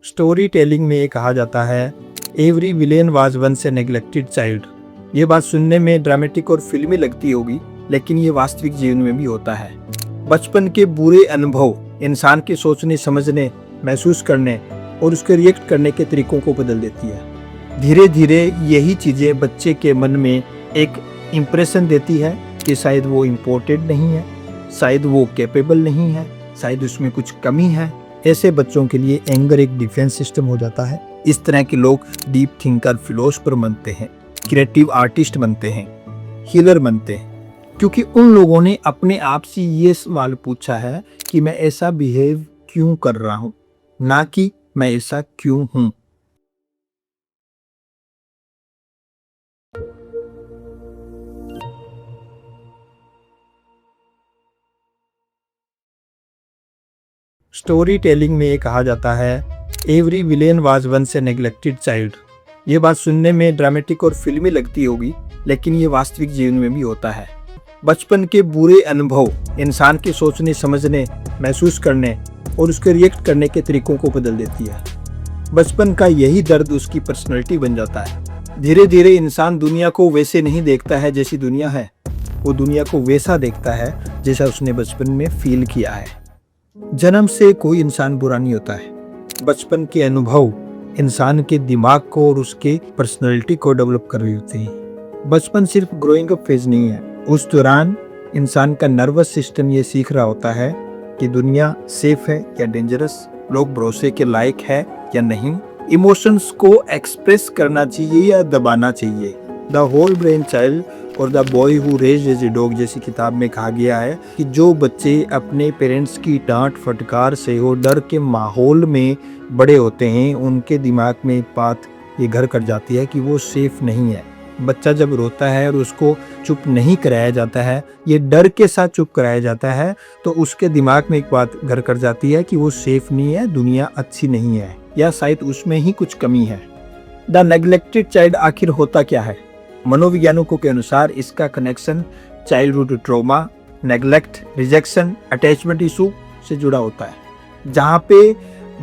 Story telling में ये कहा जाता है, every villain was once a neglected child. ये बात सुनने में ड्रामेटिक और फिल्मी लगती होगी, लेकिन ये वास्तविक जीवन में भी होता है। बचपन के बुरे अनुभव इंसान के सोचने, समझने, महसूस करने और उसके रिएक्ट करने के तरीकों को बदल देती है। धीरे धीरे यही चीज़ें बच्चे के मन में एक इम्प्रेशन देती है कि शायद वो इम्पोर्टेड नहीं है, शायद वो कैपेबल नहीं है, शायद उसमें कुछ कमी है। ऐसे बच्चों के लिए एंगर एक डिफेंस सिस्टम हो जाता है। इस तरह के लोग डीप थिंकर, फिलोसफर बनते हैं, क्रिएटिव आर्टिस्ट बनते हैं, हीलर बनते हैं, क्योंकि उन लोगों ने अपने आप से ये सवाल पूछा है कि मैं ऐसा बिहेव क्यों कर रहा हूँ, ना कि मैं ऐसा क्यों हूँ। स्टोरी टेलिंग में ये कहा जाता है, every villain was once a neglected child. ये बात सुनने में ड्रामेटिक और फिल्मी लगती होगी, लेकिन ये वास्तविक जीवन में भी होता है। बचपन के बुरे अनुभव इंसान के सोचने, समझने, महसूस करने और उसके रिएक्ट करने के तरीकों को बदल देती है। बचपन का यही दर्द उसकी पर्सनैलिटी बन जाता है। धीरे धीरे इंसान दुनिया को वैसे नहीं देखता है जैसी दुनिया है, वो दुनिया को वैसा देखता है जैसा उसने बचपन में फील किया है। जन्म से कोई इंसान बुरा नहीं होता है। बचपन के अनुभव इंसान के दिमाग को और उसके पर्सनैलिटी को डेवलप कर रही होती है। बचपन सिर्फ ग्रोइंग अप फेज नहीं है। उस दौरान इंसान का नर्वस सिस्टम ये सीख रहा होता है कि दुनिया सेफ है या डेंजरस, लोग भरोसे के लायक है या नहीं, इमोशंस को एक्सप्रेस करना चाहिए या दबाना चाहिए। द होल ब्रेन चाइल्ड और the boy who raised as a dog जैसी किताब में कहा गया है कि जो बच्चे अपने पेरेंट्स की डांट फटकार से और डर के माहौल में बड़े होते हैं, उनके दिमाग में एक बात ये घर कर जाती है कि वो सेफ नहीं है। बच्चा जब रोता है और उसको चुप नहीं कराया जाता है, ये डर के साथ चुप कराया जाता है, तो उसके दिमाग में एक बात घर कर जाती है कि वो सेफ नहीं है, दुनिया अच्छी नहीं है, या शायद उसमें ही कुछ कमी है। द नेग्लेक्टेड चाइल्ड आखिर होता क्या है? मनोवैज्ञानिकों के अनुसार इसका connection childhood trauma, neglect, rejection, attachment issue से जुड़ा होता है। जहाँ पे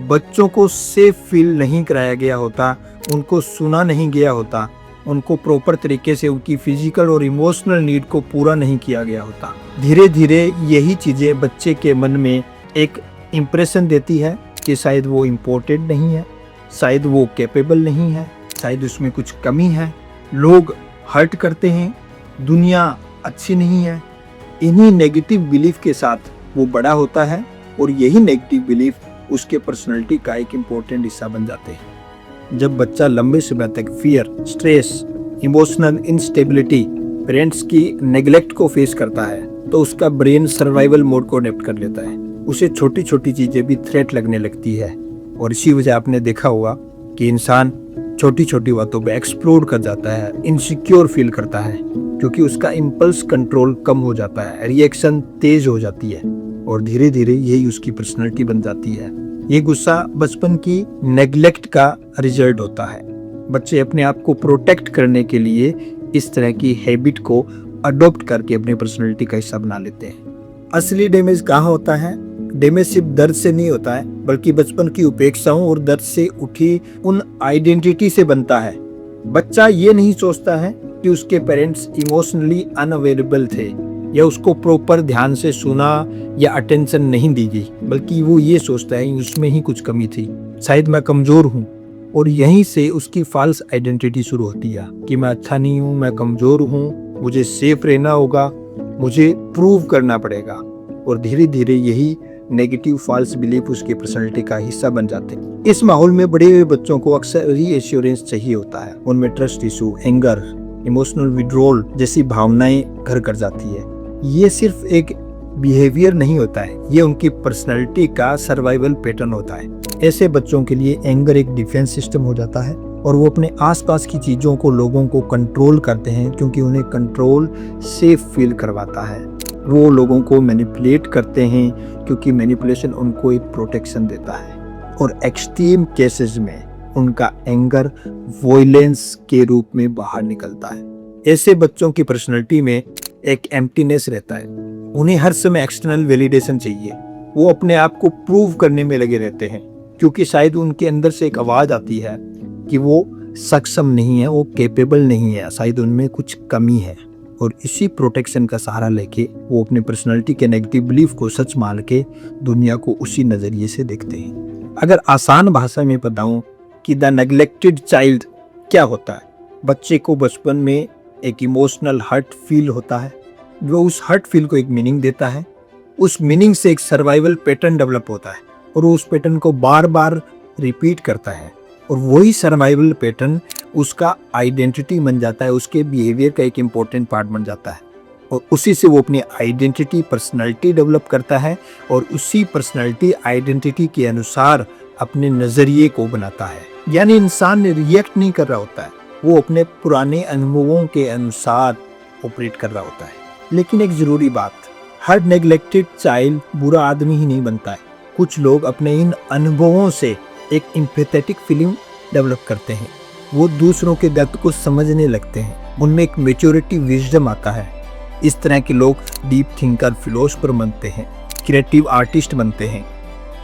बच्चों को सेफ फील नहीं कराया गया होता, उनको सुना नहीं गया होता, उनको प्रॉपर तरीके से उनकी फिजिकल और इमोशनल नीड को पूरा नहीं किया गया होता। धीरे धीरे यही चीज़ें बच्चे के मन में एक इम्प्रेशन देती है कि शायद वो इम्पोर्टेड नहीं है, शायद वो कैपेबल नहीं है, शायद उसमें कुछ कमी है, लोग हर्ट करते हैं, दुनिया अच्छी नहीं है। इन्हीं नेगेटिव बिलीफ के साथ वो बड़ा होता है और यही नेगेटिव बिलीफ उसके पर्सनैलिटी का एक इम्पोर्टेंट हिस्सा बन जाते हैं। जब बच्चा लंबे समय तक fear, stress, emotional instability, parents की नेग्लेक्ट को फेस करता है, तो उसका ब्रेन सर्वाइवल मोड को अडॉप्ट कर लेता है। उसे छोटी छोटी चीजें भी थ्रेट लगने लगती है, और इसी वजह आपने देखा होगा कि इंसान छोटी छोटी बातों पे एक्सप्लोड कर जाता है, इनसिक्योर फील करता है, क्योंकि उसका इम्पल्स कंट्रोल कम हो जाता है, रिएक्शन तेज हो जाती है, और धीरे धीरे यही उसकी पर्सनैलिटी बन जाती है। ये गुस्सा बचपन की नेग्लेक्ट का रिजल्ट होता है। बच्चे अपने आप को प्रोटेक्ट करने के लिए इस तरह की हैबिट को अडॉप्ट करके अपने पर्सनैलिटी का हिस्सा बना लेते हैं। असली डैमेज कहाँ होता है? डैमेज सिर्फ दर्द से नहीं होता है, बल्कि बचपन की उपेक्षाओं और दर्द से उठी उन आइडेंटिटी से बनता है। बच्चा ये नहीं सोचता है कि उसके पेरेंट्स इमोशनली अनअवेलेबल थे या उसको प्रॉपर ध्यान से सुना या अटेंशन नहीं दी गई, बल्कि वो ये सोचता है उसमें ही कुछ कमी थी, शायद मैं कमजोर हूँ। और यहीं से उसकी फॉल्स आइडेंटिटी शुरू होती है कि मैं अच्छा नहीं हूँ, मैं कमजोर हूँ, मुझे सेफ रहना होगा, मुझे प्रूव करना पड़ेगा। और धीरे धीरे यही नेगेटिव फॉल्स बिलीफ उसकी पर्सनैलिटी का हिस्सा बन जाते हैं। इस माहौल में बड़े हुए बच्चों को अक्सर रीएश्योरेंस चाहिए होता है। उनमें trust issue, anger, emotional withdrawal जैसी भावनाएं घर कर जाती है। ये सिर्फ एक बिहेवियर नहीं होता है, ये उनकी पर्सनैलिटी का सर्वाइवल पैटर्न होता है। ऐसे बच्चों के लिए एंगर एक डिफेंस सिस्टम हो जाता है, और वो अपने आसपास की चीज़ों को, लोगों को कंट्रोल करते हैं, क्योंकि उन्हें कंट्रोल सेफ फील करवाता है। वो लोगों को मैनिपुलेट करते हैं, क्योंकि मैनिपुलेशन उनको एक प्रोटेक्शन देता है। और एक्सट्रीम केसेस में उनका एंगर वॉयलेंस के रूप में बाहर निकलता है। ऐसे बच्चों की पर्सनैलिटी में एक एम्प्टीनेस रहता है। उन्हें हर समय एक्सटर्नल वैलिडेशन चाहिए, वो अपने आप को प्रूव करने में लगे रहते हैं। क्योंकि शायद उनके अंदर से एक आवाज़ आती है कि वो सक्षम नहीं है, वो कैपेबल नहीं है, शायद उनमें कुछ कमी है। और इसी प्रोटेक्शन का सहारा लेके वो अपने पर्सनालिटी के नेगेटिव बिलीफ को सच मान के दुनिया को उसी नज़रिए से देखते हैं। अगर आसान भाषा में बताऊं कि द नेग्लेक्टेड चाइल्ड क्या होता है, बच्चे को बचपन में एक इमोशनल हर्ट फील होता है, वो उस हर्ट फील को एक मीनिंग देता है, उस मीनिंग से एक सर्वाइवल पैटर्न डेवलप होता है और वो उस पैटर्न को बार बार रिपीट करता है और वही सर्वाइवल पैटर्न उसका आइडेंटिटी बन जाता है, उसके बिहेवियर का एक इम्पोर्टेंट पार्ट बन जाता है और उसी से वो अपनी आइडेंटिटी पर्सनालिटी डेवलप करता है और उसी पर्सनालिटी आइडेंटिटी के अनुसार अपने नज़रिए को बनाता है। यानी इंसान रिएक्ट नहीं कर रहा होता है, वो अपने पुराने अनुभवों के अनुसार ऑपरेट कर रहा होता है। लेकिन एक ज़रूरी बात, हर नेग्लेक्टेड चाइल्ड बुरा आदमी ही नहीं बनता है। कुछ लोग अपने इन अनुभवों से एक एम्पैथेटिक फीलिंग डेवलप करते हैं, वो दूसरों के दर्द को समझने लगते हैं, उनमें एक मैच्योरिटी विजडम आता है। इस तरह के लोग डीप थिंकर, फिलोसफर बनते हैं, क्रिएटिव आर्टिस्ट बनते हैं,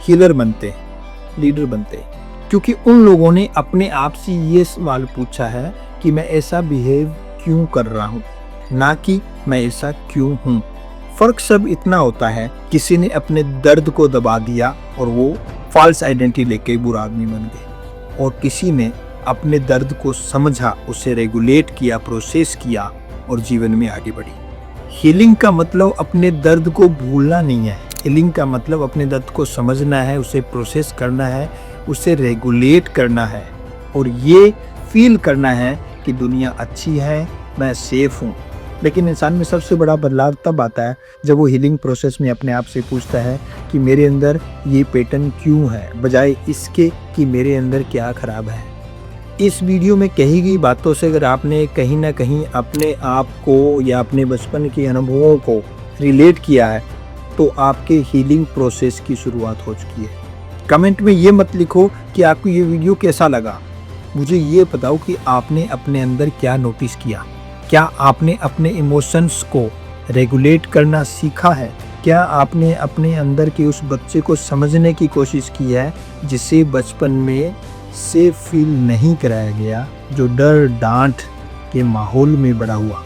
हीलर बनते हैं, लीडर बनते हैं, क्योंकि उन लोगों ने अपने आप से ये सवाल पूछा है कि मैं ऐसा बिहेव क्यों कर रहा हूँ, ना कि मैं ऐसा क्यों हूँ। फर्क सब इतना होता है, किसी ने अपने दर्द को दबा दिया और वो फॉल्स आइडेंटिटी लेके बुरा आदमी बन गए और किसी ने अपने दर्द को समझा, उसे रेगुलेट किया, प्रोसेस किया और जीवन में आगे बढ़ी। हीलिंग का मतलब अपने दर्द को भूलना नहीं है, हीलिंग का मतलब अपने दर्द को समझना है, उसे प्रोसेस करना है, उसे रेगुलेट करना है और ये फील करना है कि दुनिया अच्छी है, मैं सेफ हूँ। लेकिन इंसान में सबसे बड़ा बदलाव तब आता है जब वो हीलिंग प्रोसेस में अपने आप से पूछता है कि मेरे अंदर ये पैटर्न क्यों है, बजाय इसके कि मेरे अंदर क्या खराब है। इस वीडियो में कही गई बातों से अगर आपने कहीं ना कहीं अपने आप को या अपने बचपन के अनुभवों को रिलेट किया है तो आपके हीलिंग प्रोसेस की शुरुआत हो चुकी है। कमेंट में ये मत लिखो कि आपको ये वीडियो कैसा लगा, मुझे ये बताओ कि आपने अपने अंदर क्या नोटिस किया। क्या आपने अपने इमोशंस को रेगुलेट करना सीखा है? क्या आपने अपने अंदर के उस बच्चे को समझने की कोशिश की है जिसे बचपन में सेफ फील नहीं कराया गया, जो डर डांट के माहौल में बड़ा हुआ?